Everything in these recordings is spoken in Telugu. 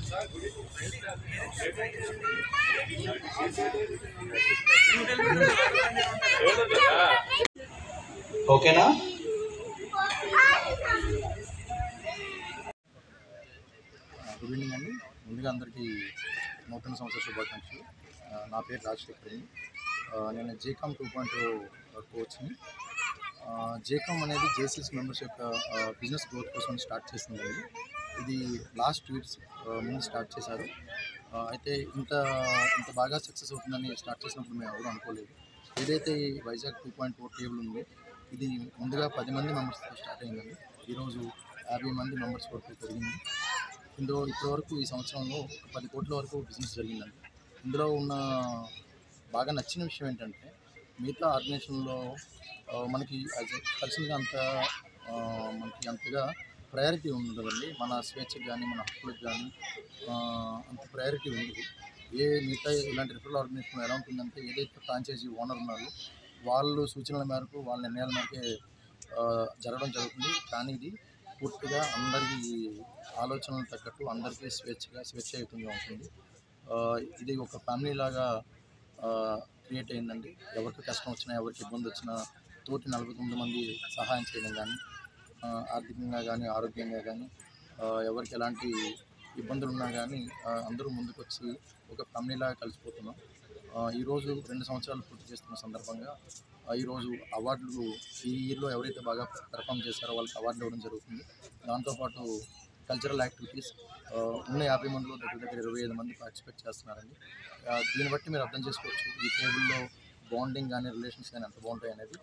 ఓకేనా? గుడ్ ఈవినింగ్ అండి. ముందుగా అందరికీ నూతన సంవత్సర శుభాకాంక్షలు. నా పేరు రాజశేఖర్ అండి. నేను జేకామ్ 2.0 కోచ్ని. జేకామ్ అనేది జేసీఎస్ మెంబర్స్ యొక్క బిజినెస్ గ్రోత్ కోసం స్టార్ట్ చేసిందండి. ఇది లాస్ట్ 2 ఇయర్స్ ముందు స్టార్ట్ చేశారు. అయితే ఇంత బాగా సక్సెస్ అవుతుందని స్టార్ట్ చేసినప్పుడు మేము ఎవరు అనుకోలేదు. ఏదైతే ఈ వైజాగ్ 2.0 టేబుల్ ఉందో ఇది ముందుగా 10 మంది మెంబర్స్తో స్టార్ట్ అయిందండి. ఈరోజు 50 మంది మెంబర్స్ వరకు పెరిగింది. ఇందులో ఇప్పటివరకు ఈ సంవత్సరంలో 10 కోట్ల వరకు బిజినెస్ జరిగిందండి. ఇందులో ఉన్న బాగా నచ్చిన విషయం ఏంటంటే మిగతా ఆర్గనైజేషన్లో మనకి పర్సనల్గా మనకి అంతగా ప్రయారిటీ ఉండదండి. మన స్వేచ్ఛకు కానీ మన హక్కులకు కానీ అంత ప్రయారిటీ ఉండదు. మిగతా ఇలాంటి రిఫరల్ ఆర్గనైజేషన్ ఎలా ఉంటుందంటే ఏదైతే ఫ్రాంచైజీ ఓనర్ ఉన్నారో వాళ్ళు సూచనల మేరకు వాళ్ళ నిర్ణయాల మేరకే జరగడం జరుగుతుంది. కానీ ఇది పూర్తిగా అందరికీ ఆలోచనలు తగ్గట్టు అందరికీ స్వేచ్ఛాయుతంగా ఉంటుంది. ఇది ఒక ఫ్యామిలీ లాగా క్రియేట్ అయిందండి. ఎవరికి కష్టం వచ్చినా ఎవరికి ఇబ్బంది వచ్చినా తోటి 49 మంది సహాయం చేయడం కానీ ఆర్థికంగా కానీ ఆరోగ్యంగా కానీ ఎవరికి ఎలాంటి ఇబ్బందులు ఉన్నా కానీ అందరూ ముందుకు వచ్చి ఒక ఫ్యామిలీ లాగా కలిసిపోతున్నాం. ఈరోజు 2 సంవత్సరాలు పూర్తి చేస్తున్న సందర్భంగా ఈరోజు అవార్డులు ఈ ఇయర్లో ఎవరైతే బాగా పెర్ఫామ్ చేశారో వాళ్ళకి అవార్డులు ఇవ్వడం జరుగుతుంది. దాంతోపాటు కల్చరల్ యాక్టివిటీస్ ఉన్న 50 మందిలో దగ్గర 25 మంది పార్టిసిపేట్ చేస్తున్నారండి. దీన్ని బట్టి మీరు అర్థం చేసుకోవచ్చు ఈ టేబుల్లో బాండింగ్ కానీ రిలేషన్స్ కానీ ఎంత బాగుంటాయి అనేది.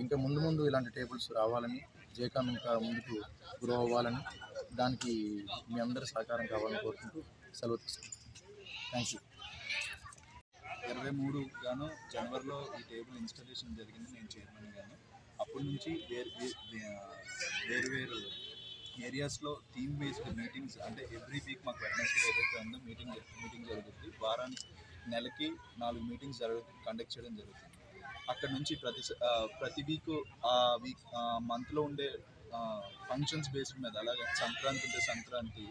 ఇంకా ముందు ఇలాంటి టేబుల్స్ రావాలని జేకామ్ ఇంకా ముందుకు గ్రో అవ్వాలని దానికి మీ అందరి సహకారం కావాలని కోరుకుంటూ సెలవు తీసుకుంటాం. Thank you. 23 గాను జనవరిలో ఈ టేబుల్ ఇన్స్టాలేషన్ జరిగింది. నేను చైర్మన్ గాను. అప్పటి నుంచి వేరు ఏరియాస్లో థీమ్ బేస్డ్ మీటింగ్స్ అంటే ఎవ్రీ వీక్ మాకు వెడ్నెస్డే ఏదైతే ఉందో మీటింగ్ జరుగుతుంది. నెలకి 4 మీటింగ్స్ కండక్ట్ చేయడం జరుగుతుంది. అక్కడ నుంచి ప్రతి వీక్ మంత్లో ఉండే ఫంక్షన్స్ బేస్డ్ మీద అలాగే సంక్రాంతి ఉంటే సంక్రాంతి,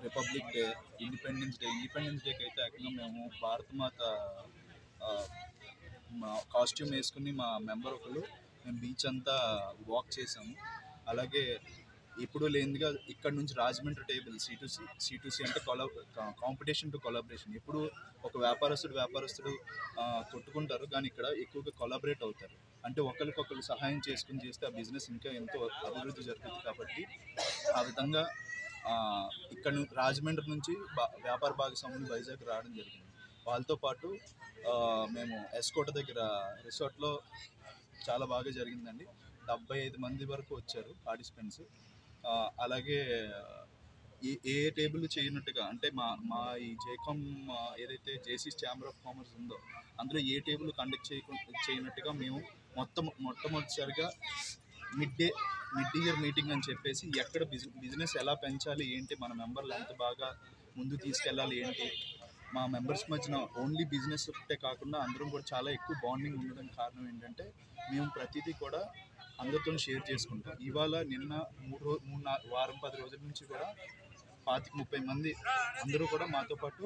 రిపబ్లిక్ డే, ఇండిపెండెన్స్ డేకి అయితే ఏకంగా మేము భారతమాత కాస్ట్యూమ్ వేసుకుని మా మెంబర్ ఒకళ్ళు మేము బీచ్ అంతా వాక్ చేసాము. అలాగే ఎప్పుడూ లేనిదిగా ఇక్కడ నుంచి రాజమండ్రి టేబుల్ C2C అంటే కాంపిటీషన్ టు కొలాబరేషన్. ఎప్పుడు ఒక వ్యాపారస్తుడు కొట్టుకుంటారు కానీ ఇక్కడ ఎక్కువగా కొలాబరేట్ అవుతారు. అంటే ఒకరికొకరు సహాయం చేసుకుని చేస్తే ఆ బిజినెస్ ఇంకా ఎంతో అభివృద్ధి జరుగుతుంది. కాబట్టి ఆ విధంగా ఇక్కడ రాజమండ్రి నుంచి వ్యాపార భాగస్వాములు వైజాగ్ రావడం జరిగింది. వాళ్ళతో పాటు మేము ఎస్కోట దగ్గర రిసార్ట్లో చాలా బాగా జరిగిందండి. 75 మంది వరకు వచ్చారు పార్టిసిపెంట్స్. అలాగే ఏ టేబుల్ చేయనట్టుగా అంటే మా ఈ జేకామ్ ఏదైతే జేసీఎస్ ఛాంబర్ ఆఫ్ కామర్స్ ఉందో అందులో ఏ టేబుల్ కండక్ట్ చేయనట్టుగా మేము మొట్టమొదటిసారిగా మిడ్ ఇయర్ మీటింగ్ అని చెప్పేసి ఎక్కడ బిజినెస్ ఎలా పెంచాలి ఏంటి, మన మెంబర్లు ఎంత బాగా ముందు తీసుకెళ్ళాలి ఏంటి, మా మెంబర్స్ మధ్యన ఓన్లీ బిజినెస్ ఒకటే కాకుండా అందరం కూడా చాలా ఎక్కువ బాండింగ్ ఉండడానికి కారణం ఏంటంటే మేము ప్రతిదీ కూడా అందరితో షేర్ చేసుకుంటాం. ఇవాళ నిన్న 3 వారం 10 రోజుల నుంచి కూడా 25-30 మంది అందరూ కూడా మాతో పాటు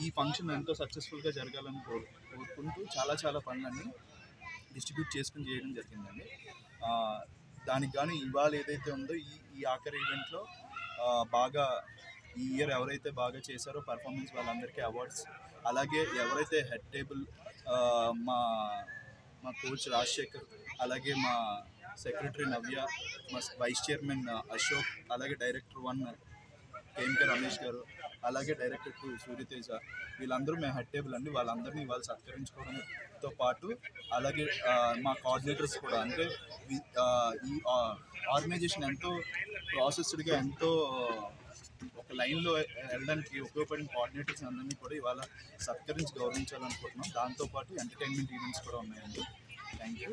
ఈ ఫంక్షన్ ఎంతో సక్సెస్ఫుల్గా జరగాలని కోరుకుంటూ చాలా పనులన్నీ డిస్ట్రిబ్యూట్ చేసుకుని చేయడం జరిగిందండి. దానికి కానీ ఇవాళ ఏదైతే ఉందో ఈ ఆఖరి ఈవెంట్లో బాగా ఈ ఇయర్ ఎవరైతే బాగా చేశారో పర్ఫార్మెన్స్ వాళ్ళందరికీ అవార్డ్స్, అలాగే ఎవరైతే హెడ్ టేబుల్ మా కోచ్ రాజశేఖర్, అలాగే మా సెక్రటరీ నవ్య, మా వైస్ చైర్మన్ అశోక్, అలాగే డైరెక్టర్ 1 కేఎంకే రమేష్ గారు, అలాగే డైరెక్టర్ 2 సూర్యతేజ, వీళ్ళందరూ మేము హెడ్ టేబుల్ అండి. వాళ్ళందరినీ వాళ్ళు సత్కరించుకోవడంతో పాటు అలాగే మా కోఆర్డినేటర్స్ కూడా అంటే ఈ ఆర్గనైజేషన్ ఎంతో ప్రాసెస్డ్గా ఎంతో ఒక లైన్లో వెళ్ళడానికి ఉపయోగపడిన కోఆర్డినేటర్స్ అందరినీ కూడా ఇవాళ సత్కరించి గౌరవించాలనుకుంటున్నాం. దాంతోపాటు ఎంటర్టైన్మెంట్ ఈవెంట్స్ కూడా ఉన్నాయండి. Thank you.